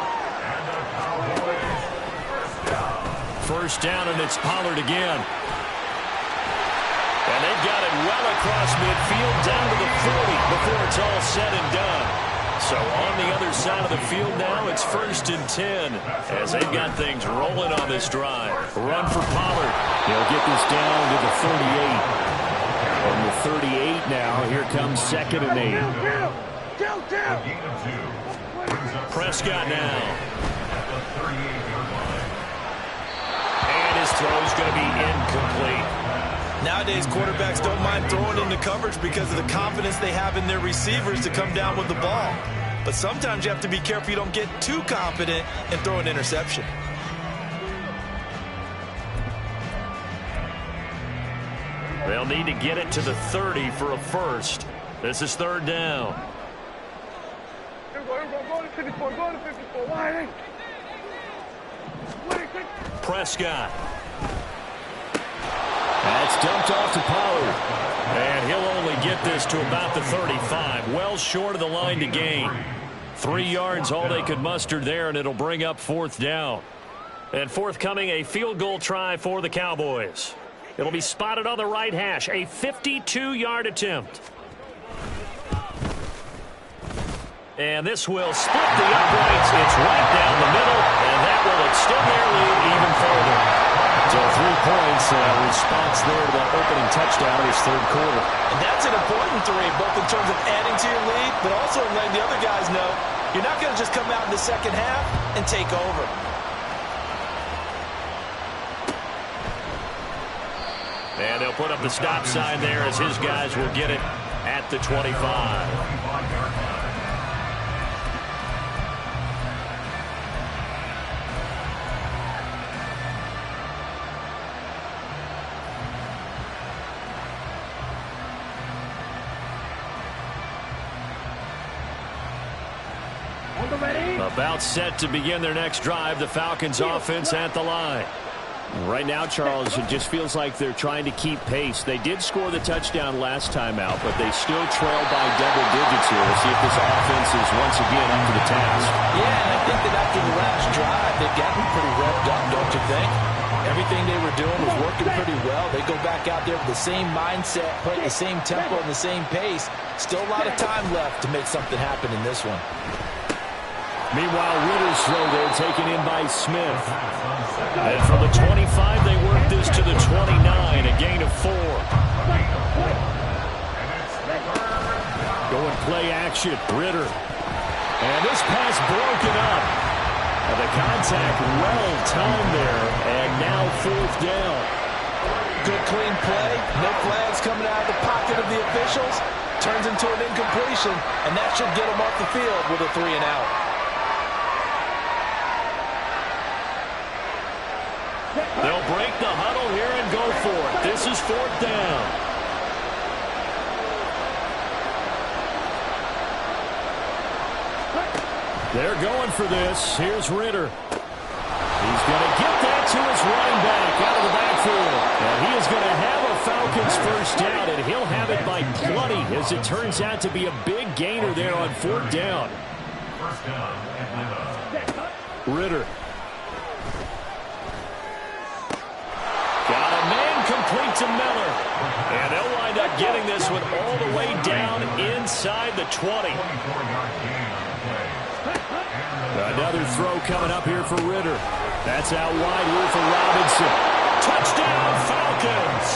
First down, and it's Pollard again. And they've got it well across midfield down to the 40 before it's all said and done. So on the other side of the field now, it's 1st and 10 as they've got things rolling on this drive. Run for Pollard. He'll get this down to the 38. On the 38 now, here comes 2nd and 8. Prescott now. And his throw's going to be incomplete. Nowadays, quarterbacks don't mind throwing into coverage because of the confidence they have in their receivers to come down with the ball. But sometimes you have to be careful you don't get too confident and throw an interception. They'll need to get it to the 30 for a first. This is 3rd down. Prescott. That's dumped off to Pollard. And he'll only get this to about the 35. Well short of the line to gain. 3 yards all they could muster there, and it'll bring up 4th down. And forthcoming, a field goal try for the Cowboys. It'll be spotted on the right hash. A 52-yard attempt. And this will split the uprights. It's right down the middle, and that will extend their lead even further. So 3 points, response there to that opening touchdown in his third quarter. And that's an important three, both in terms of adding to your lead, but also in letting the other guys know you're not going to just come out in the second half and take over. And they'll put up the stop sign there as his guys will get it at the 25. About set to begin their next drive. The Falcons offense at the line. Right now, Charles, it just feels like they're trying to keep pace. They did score the touchdown last time out, but they still trail by double digits here. We'll see if this offense is once again up to the task. Yeah, and I think that after the last drive, they've gotten pretty revved up, don't you think? Everything they were doing was working pretty well. They go back out there with the same mindset, play the same tempo and the same pace. Still a lot of time left to make something happen in this one. Meanwhile, Ritter's throw there taken in by Smith. And from the 25, they work this to the 29, a gain of 4. Going play action, Ritter. And this pass broken up. And the contact well timed there, and now 4th down. Good clean play, no flags coming out of the pocket of the officials. Turns into an incompletion, and that should get them off the field with a 3-and-out. They'll break the huddle here and go for it. This is 4th down. They're going for this. Here's Ritter. He's going to get that to his running back out of the backfield. And he is going to have a Falcons first down, and he'll have it by plenty, as it turns out to be a big gainer there on 4th down. First down, Atlanta. Ritter. Got a man complete to Miller. And they'll wind up getting this one all the way down inside the 20. Another throw coming up here for Ritter. That's out wide here for Robinson. Touchdown, Falcons!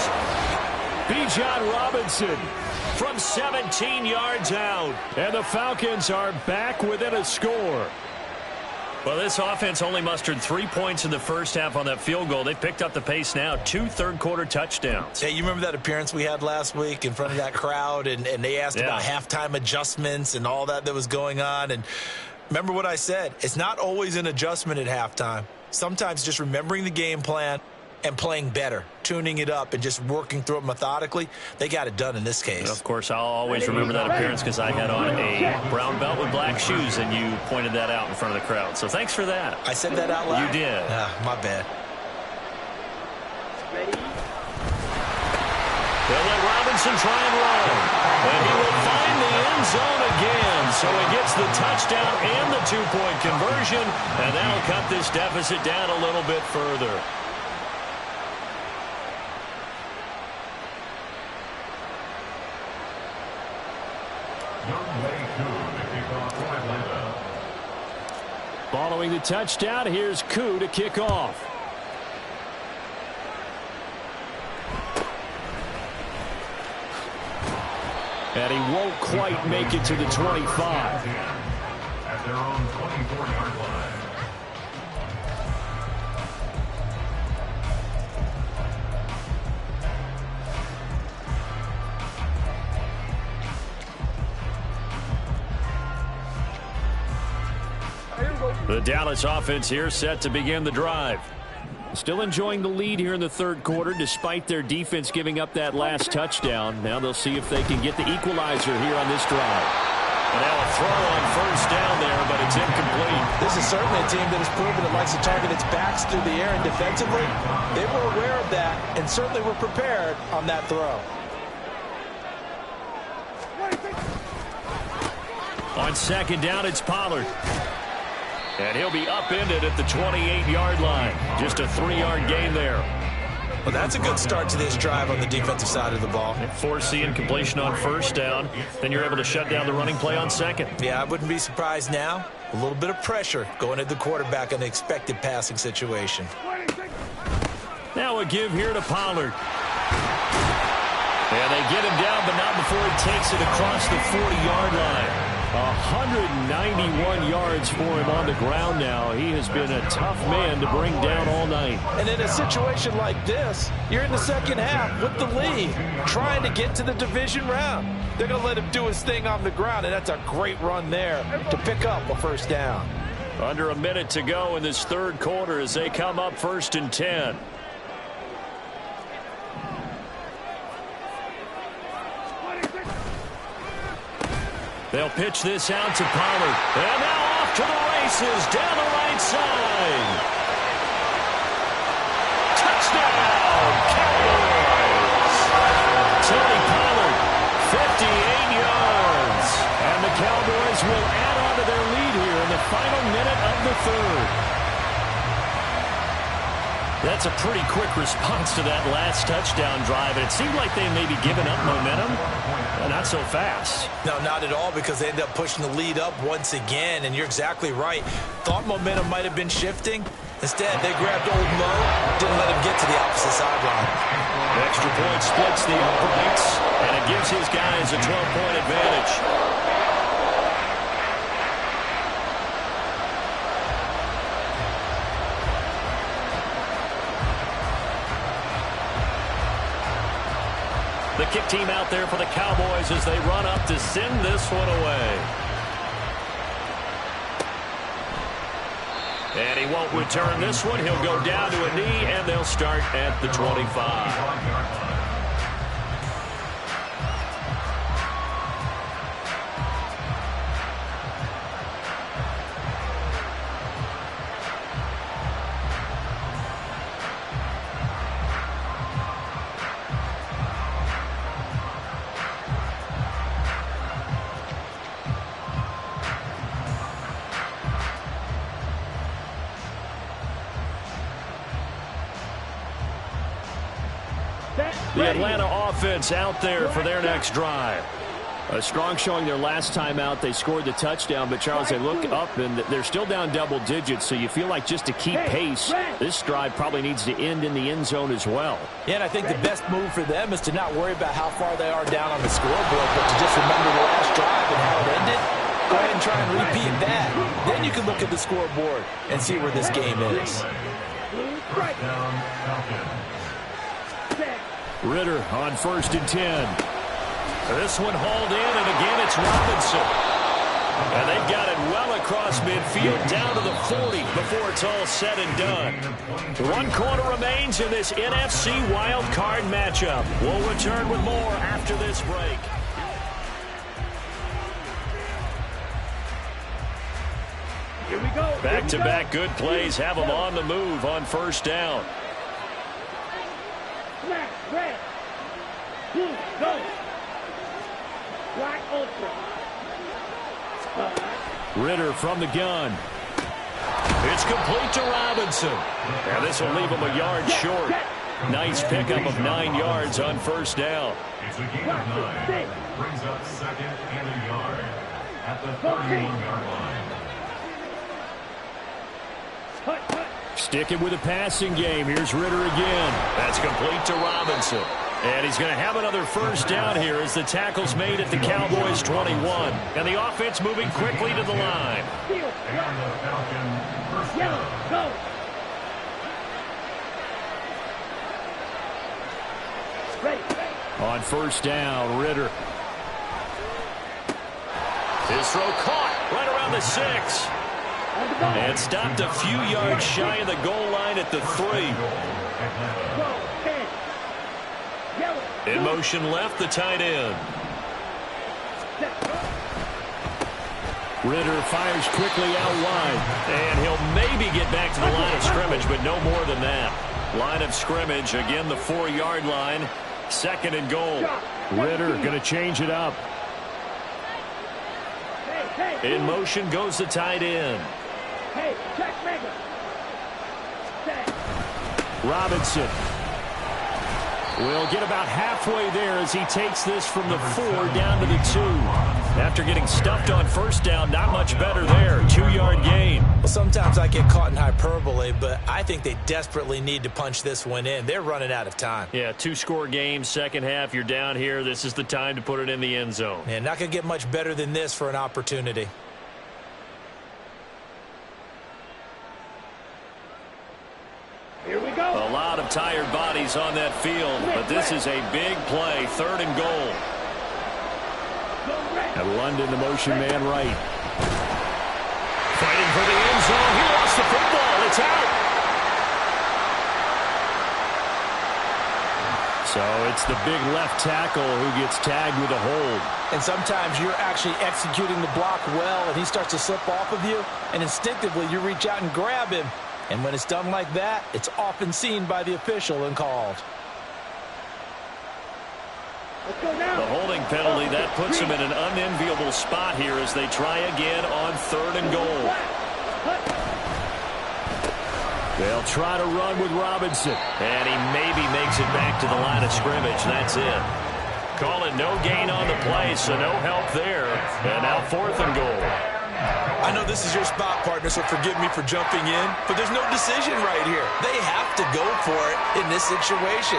Bijan Robinson from 17 yards out. And the Falcons are back within a score. Well, this offense only mustered 3 points in the first half on that field goal. They picked up the pace now. 2 third-quarter touchdowns. Hey, you remember that appearance we had last week in front of that crowd, and they asked about halftime adjustments and all that was going on. And remember what I said. It's not always an adjustment at halftime. Sometimes just remembering the game plan and playing better, tuning it up and just working through it methodically. They got it done in this case. And of course, I'll always remember that appearance because I had on a brown belt with black shoes, and you pointed that out in front of the crowd. So thanks for that. I said that out loud? You did. My bad. They'll let Robinson try and run. And he will find the end zone again. So he gets the touchdown and the 2-point conversion. And that'll cut this deficit down a little bit further. Following the touchdown, here's Koo to kick off. And he won't quite make it to the 25. At their own 24-yard line. The Dallas offense here set to begin the drive. Still enjoying the lead here in the third quarter despite their defense giving up that last touchdown. Now they'll see if they can get the equalizer here on this drive. And now a throw on first down there, but it's incomplete. This is certainly a team that has proven it likes to target its backs through the air and defensively. They were aware of that and certainly were prepared on that throw. On second down, it's Pollard. And he'll be upended at the 28-yard line. Just a 3-yard gain there. Well, that's a good start to this drive on the defensive side of the ball. Force the incompletion on first down. Then you're able to shut down the running play on second. Yeah, I wouldn't be surprised now. A little bit of pressure going at the quarterback in an expected passing situation. Now a give here to Pollard. And they get him down, but not before he takes it across the 40-yard line. 191 yards for him on the ground now. He has been a tough man to bring down all night. And in a situation like this, you're in the second half with the lead, trying to get to the division round. They're going to let him do his thing on the ground, and that's a great run there to pick up a first down. Under a minute to go in this third quarter as they come up 1st and 10. They'll pitch this out to Pollard. And now off to the races down the right side. Touchdown, Cowboys. Tony Pollard, 58 yards. And the Cowboys will add on to their lead here in the final minute of the third. That's a pretty quick response to that last touchdown drive. And it seemed like they may be giving up momentum. Not so fast. No, not at all, because they ended up pushing the lead up once again. And you're exactly right. Thought momentum might have been shifting. Instead, they grabbed Old Mo, didn't let him get to the opposite sideline. Extra point splits the uprights, and it gives his guys a 12-point advantage. The kick team out there for the Cowboys as they run up to send this one away. And he won't return this one. He'll go down to a knee, and they'll start at the 25. The Atlanta offense out there for their next drive. A strong showing their last time out. They scored the touchdown, but Charles, they look up and they're still down double digits, so you feel like just to keep pace, this drive probably needs to end in the end zone as well. Yeah, and I think the best move for them is to not worry about how far they are down on the scoreboard, but to just remember the last drive and how it ended. Go ahead and try and repeat that. Then you can look at the scoreboard and see where this game is. Ritter on 1st and 10. This one hauled in, and again it's Robinson. And they've got it well across midfield, down to the 40 before it's all said and done. 1 quarter remains in this NFC WildCard matchup. We'll return with more after this break. Here we go. Back-to-back good plays have them on the move on 1st down. Black, red, blue, go. Black ultra. Ritter from the gun. It's complete to Robinson. And this will leave him a yard short. Nice pickup of 9 yards on 1st down. It's a gain of 9. Brings up 2nd and a yard at the 31-yard line. Sticking with a passing game. Here's Ritter again. That's complete to Robinson. And he's going to have another 1st down here as the tackle's made at the Cowboys 21. And the offense moving quickly to the line. And the Falcons first Yellow, down. go. Ready. On 1st down, Ritter. His throw caught right around the 6. And stopped a few yards shy of the goal line at the 3. In motion left, the tight end. Ritter fires quickly out wide. And he'll maybe get back to the line of scrimmage, but no more than that. Line of scrimmage, again the 4-yard line. 2nd and goal. Ritter going to change it up. In motion goes the tight end. Hey, check Mega. Robinson will get about halfway there as he takes this from the 4 down to the 2. After getting stuffed on first down, not much better there. 2-yard gain. Well, sometimes I get caught in hyperbole, but I think they desperately need to punch this one in. They're running out of time. Yeah, 2-score game, second half, you're down here. This is the time to put it in the end zone. Yeah, not going to get much better than this for an opportunity. Here we go. A lot of tired bodies on that field, but this is a big play, 3rd and goal. Go red. London, the motion man right. Fighting for the end zone. He lost the football. It's out. So it's the big left tackle who gets tagged with a hold. And sometimes you're actually executing the block well, and he starts to slip off of you, and instinctively you reach out and grab him. And when it's done like that, it's often seen by the official and called. Let's go now. The holding penalty, that puts him in an unenviable spot here as they try again on 3rd and goal. They'll try to run with Robinson. And he maybe makes it back to the line of scrimmage. That's it. Call it no gain on the play, so no help there. And now 4th and goal. I know this is your spot, partner, so forgive me for jumping in, but there's no decision right here. They have to go for it in this situation.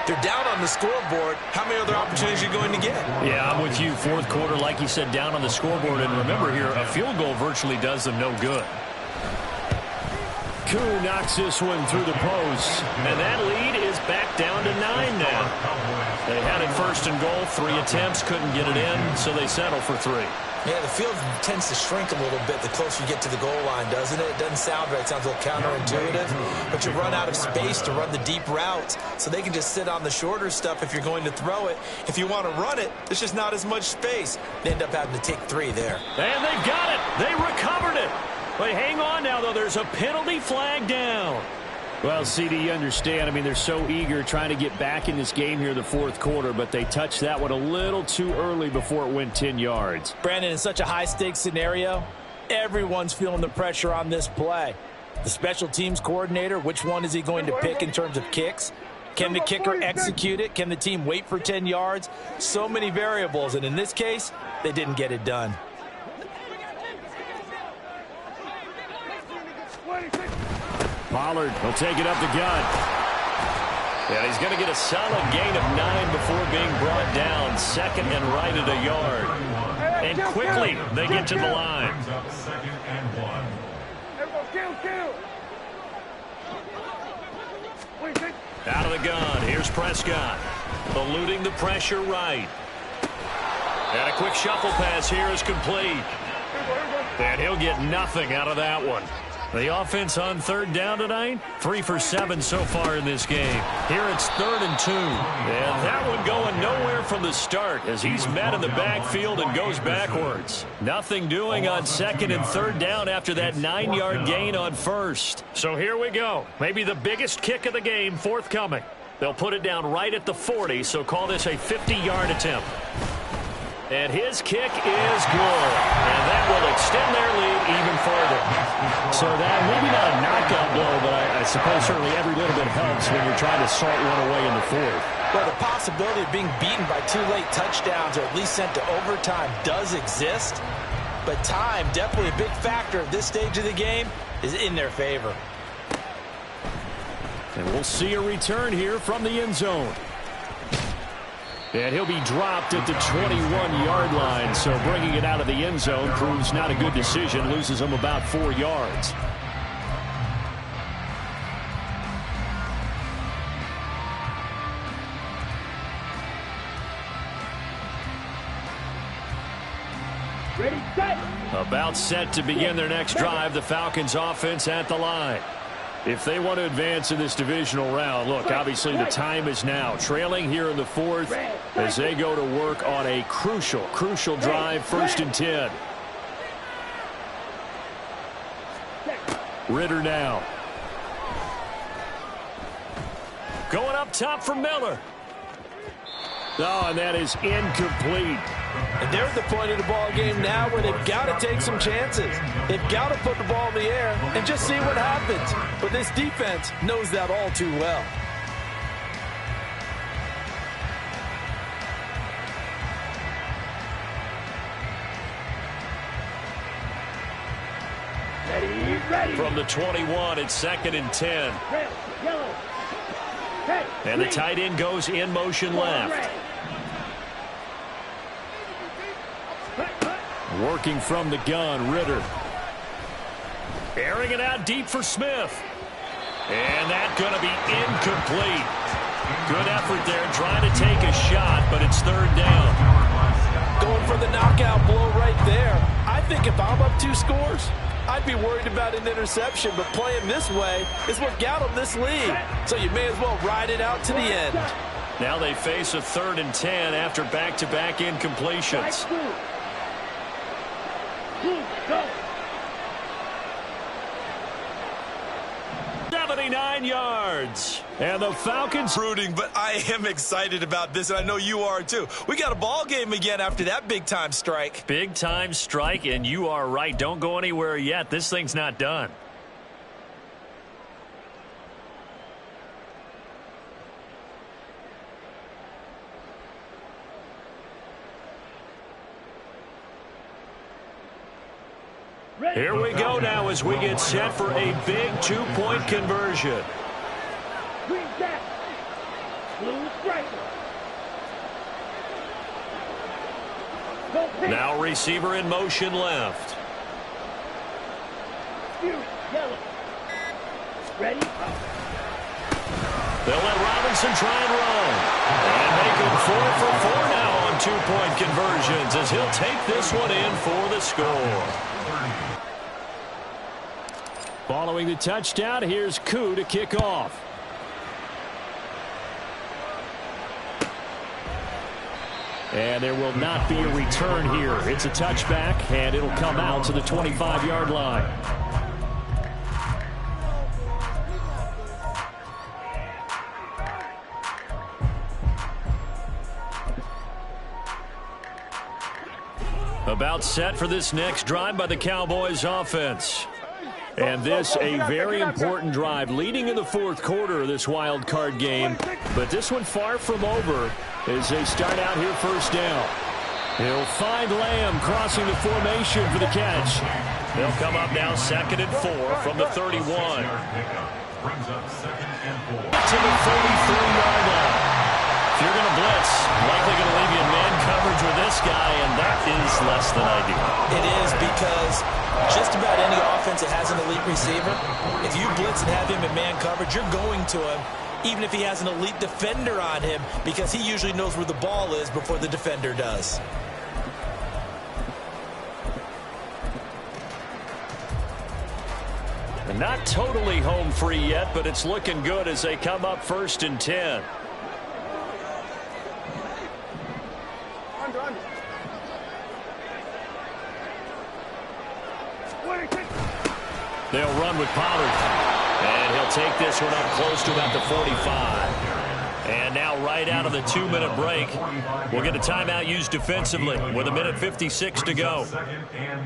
They're down on the scoreboard. How many other opportunities are you going to get? Yeah, I'm with you. 4th quarter, like you said, down on the scoreboard. And remember here, a field goal virtually does them no good. Koo knocks this one through the post. And that lead is back down to 9 now. They had it 1st and goal. 3 attempts, couldn't get it in, so they settle for 3. Yeah, the field tends to shrink a little bit the closer you get to the goal line, doesn't it? It doesn't sound right. It sounds a little counterintuitive. But you run out of space to run the deep routes, so they can just sit on the shorter stuff if you're going to throw it. If you want to run it, there's just not as much space. They end up having to take 3 there. And they've got it. They recovered it. But hang on now, though. There's a penalty flag down. Well, CD, you understand. I mean, they're so eager trying to get back in this game here in the 4th quarter, but they touched that one a little too early before it went 10 yards. Brandon, in such a high-stakes scenario, everyone's feeling the pressure on this play. The special teams coordinator, which one is he going to pick in terms of kicks? Can the kicker execute it? Can the team wait for 10 yards? So many variables, and in this case, they didn't get it done. Pollard will take it up the gut. And he's going to get a solid gain of 9 before being brought down. 2nd and right at a yard. And quickly, they get to the line. Out of the gun, here's Prescott. Eluding the pressure right. And a quick shuffle pass here is complete. And he'll get nothing out of that one. The offense on 3rd down tonight, 3 for 7 so far in this game. Here it's 3rd and 2. And that one going nowhere from the start as he's met in the backfield and goes backwards. Nothing doing on 2nd and 3rd down after that 9-yard gain on 1st. So here we go. Maybe the biggest kick of the game forthcoming. They'll put it down right at the 40, so call this a 50-yard attempt. And his kick is good. And that will extend their lead even further. So that maybe not a knockout blow, but I suppose certainly every little bit helps when you're trying to salt one away in the 4th. Well, the possibility of being beaten by 2 late touchdowns or at least sent to overtime does exist. But time, definitely a big factor at this stage of the game, is in their favor. And we'll see a return here from the end zone. And he'll be dropped at the 21-yard line, so bringing it out of the end zone proves not a good decision, loses him about 4 yards. Ready, set. About set to begin their next drive, the Falcons offense at the line. If they want to advance in this divisional round, look, obviously the time is now. Trailing here in the 4th as they go to work on a crucial drive, 1st and 10. Ritter now. Going up top for Miller. Oh, and that is incomplete. And they're at the point of the ball game now where they've got to take some chances. They've got to put the ball in the air and just see what happens. But this defense knows that all too well. Ready. From the 21, it's 2nd and 10. Red, yellow. Red, And the green. tight end goes in motion left. Red. Cut, cut. Working from the gun, Ritter. Airing it out deep for Smith. And that's going to be incomplete. Good effort there, trying to take a shot, but it's 3rd down. Going for the knockout blow right there. I think if I'm up 2 scores, I'd be worried about an interception, but playing this way is what got them this lead. So you may as well ride it out to the end. Now they face a 3rd and 10 after back-to-back incompletions. Go. 79 yards. And the Falcons Rooting, but I am excited about this, and I know you are too. We got a ball game again after that big-time strike. big-time strike, and you are right. Don't go anywhere yet. This thing's not done. Here we go now as we get set for a big 2-point conversion. Green jack. Blue striker. Go pink. Now receiver in motion left. Yellow. Ready. They'll let Robinson try and run. And make it 4 for 4 now on 2-point conversions as he'll take this one in for the score. Following the touchdown, here's Koo to kick off. And there will not be a return here. It's a touchback, and it'll come out to the 25-yard line. About set for this next drive by the Cowboys offense. And this a very important drive leading in the 4th quarter of this wild card game. But this one far from over as they start out here 1st down. He'll find Lamb crossing the formation for the catch. They'll come up now 2nd and 4 from the 31. Brings up 2nd and 4. To the 33-yard line. If you're going to blitz, likely going to leave you in man coverage with this guy, and that is less than ideal. It is because just about any offense that has an elite receiver, if you blitz and have him in man coverage, you're going to him, even if he has an elite defender on him, because he usually knows where the ball is before the defender does. And not totally home free yet, but it's looking good as they come up 1st and 10. They'll run with Pollard. And he'll take this one up close to about the 45. And now right out of the 2-minute break, we'll get a timeout used defensively with 1:56 to go.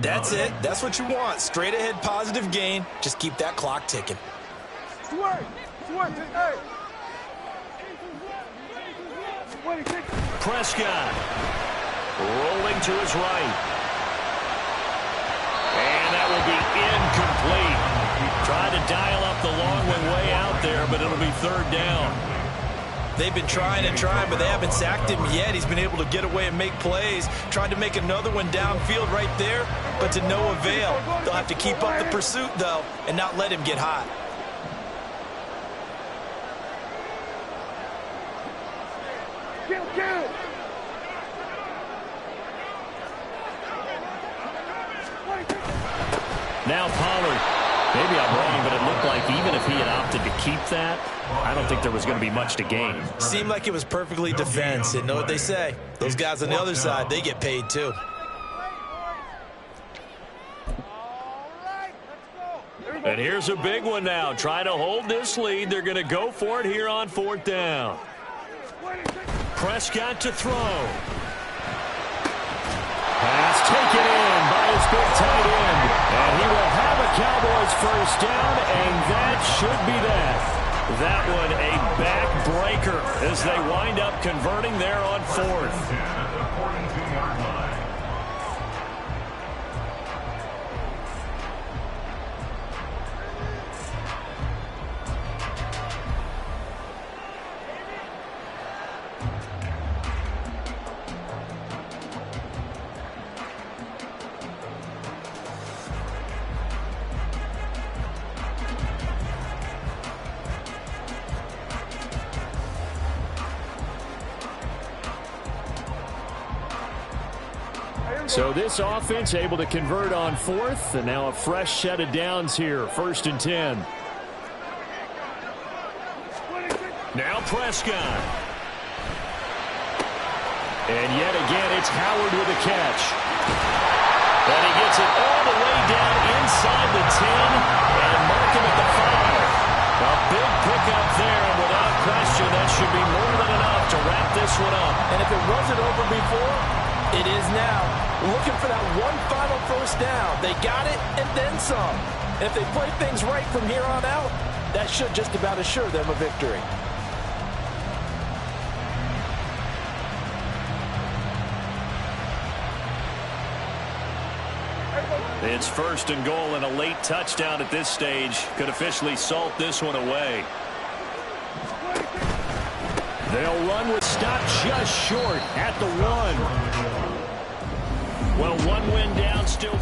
That's it. That's what you want. Straight ahead positive gain. Just keep that clock ticking. Prescott rolling to his right. And that will be incomplete. Tried to dial up the long way out there, but it'll be 3rd down. They've been trying and trying, but they haven't sacked him yet. He's been able to get away and make plays. Tried to make another one downfield right there, but to no avail. They'll have to keep up the pursuit, though, and not let him get hot. Now Pollard. Maybe I'm wrong, but it looked like even if he had opted to keep that, I don't think there was going to be much to gain. Seemed like it was perfectly defense. And know what they say? Those guys on the other side, they get paid too. And here's a big one now. Trying to hold this lead. They're going to go for it here on 4th down. Prescott to throw. Pass taken in by his big tight end. And he will have a Cowboys 1st down, and that should be that. That one a backbreaker as they wind up converting there on 4th. So this offense able to convert on fourth, and now a fresh set of downs here, 1st and 10. Now Prescott. And yet again, it's Howard with a catch. And he gets it all the way down inside the 10 and mark him at the 5. A big pickup there, and without question, that should be more than enough to wrap this one up. And if it wasn't over before, it is now. Looking for that one final first down. They got it and then some. And if they play things right from here on out, that should just about assure them a victory. It's 1st and goal, and a late touchdown at this stage could officially salt this one away. They'll run with stop just short at the 1. Well, one win down, still